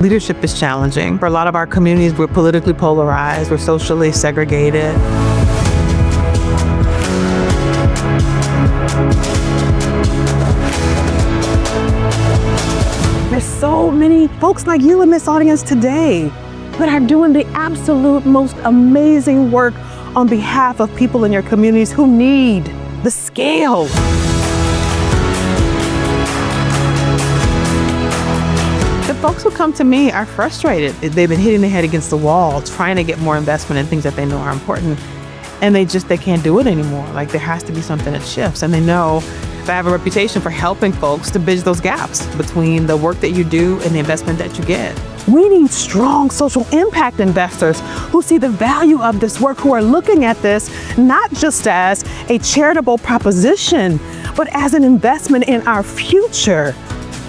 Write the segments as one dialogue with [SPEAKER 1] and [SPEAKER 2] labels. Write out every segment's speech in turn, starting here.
[SPEAKER 1] Leadership is challenging. For a lot of our communities, we're politically polarized, we're socially segregated. There's so many folks like you in this audience today that are doing the absolute most amazing work on behalf of people in your communities who need the scale. The folks who come to me are frustrated. They've been hitting their head against the wall, trying to get more investment in things that they know are important, and they can't do it anymore. Like, there has to be something that shifts, and they know I have a reputation for helping folks to bridge those gaps between the work that you do and the investment that you get. We need strong social impact investors who see the value of this work, who are looking at this not just as a charitable proposition, but as an investment in our future.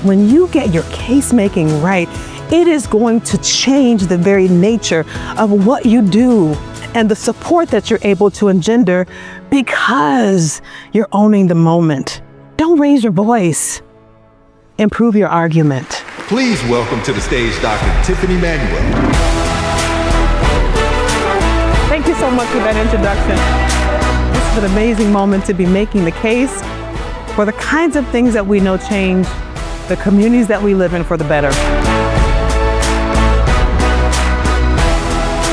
[SPEAKER 1] When you get your case making right, it is going to change the very nature of what you do and the support that you're able to engender because you're owning the moment. Don't raise your voice. Improve your argument.
[SPEAKER 2] Please welcome to the stage Dr. Tiffany Manuel.
[SPEAKER 1] Thank you so much for that introduction. This is an amazing moment to be making the case for the kinds of things that we know change the communities that we live in for the better.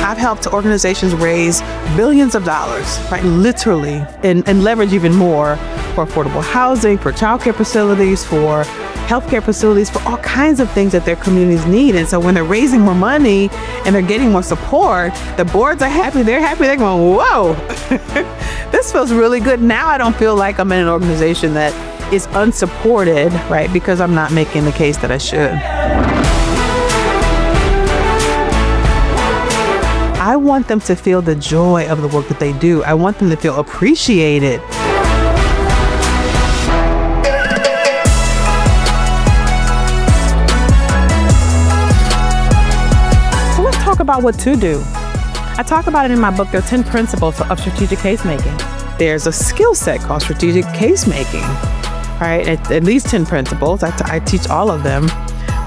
[SPEAKER 1] I've helped organizations raise billions of dollars, right, literally, and leverage even more for affordable housing, for childcare facilities, for healthcare facilities, for all kinds of things that their communities need. And so when they're raising more money and they're getting more support, the boards are happy, they're going, whoa, this feels really good. Now I don't feel like I'm in an organization that is unsupported, right, because I'm not making the case that I should. I want them to feel the joy of the work that they do. I want them to feel appreciated. So let's talk about what to do. I talk about it in my book. There are 10 principles of strategic case making. There's a skill set called strategic case making, right? At least 10 principles. I teach all of them,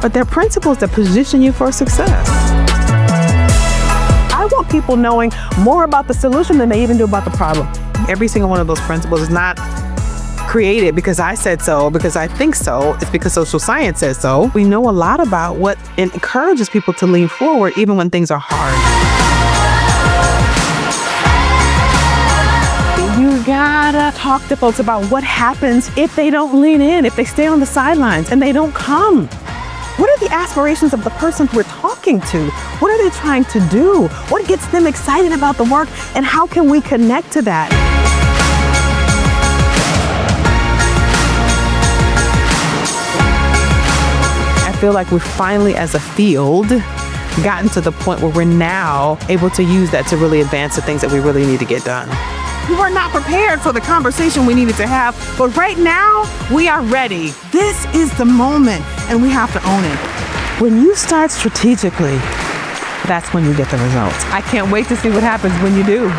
[SPEAKER 1] but they're principles that position you for success. I want people knowing more about the solution than they even do about the problem. Every single one of those principles is not created because I said so, because I think so. It's because social science says so. We know a lot about what encourages people to lean forward even when things are hard. You gotta talk to folks about what happens if they don't lean in, if they stay on the sidelines and they don't come. What are the aspirations of the person we're talking to? What are they trying to do? What gets them excited about the work, and how can we connect to that? I feel like we've finally, as a field, gotten to the point where we're now able to use that to really advance the things that we really need to get done. We were not prepared for the conversation we needed to have, but right now, we are ready. This is the moment, and we have to own it. When you start strategically, that's when you get the results. I can't wait to see what happens when you do.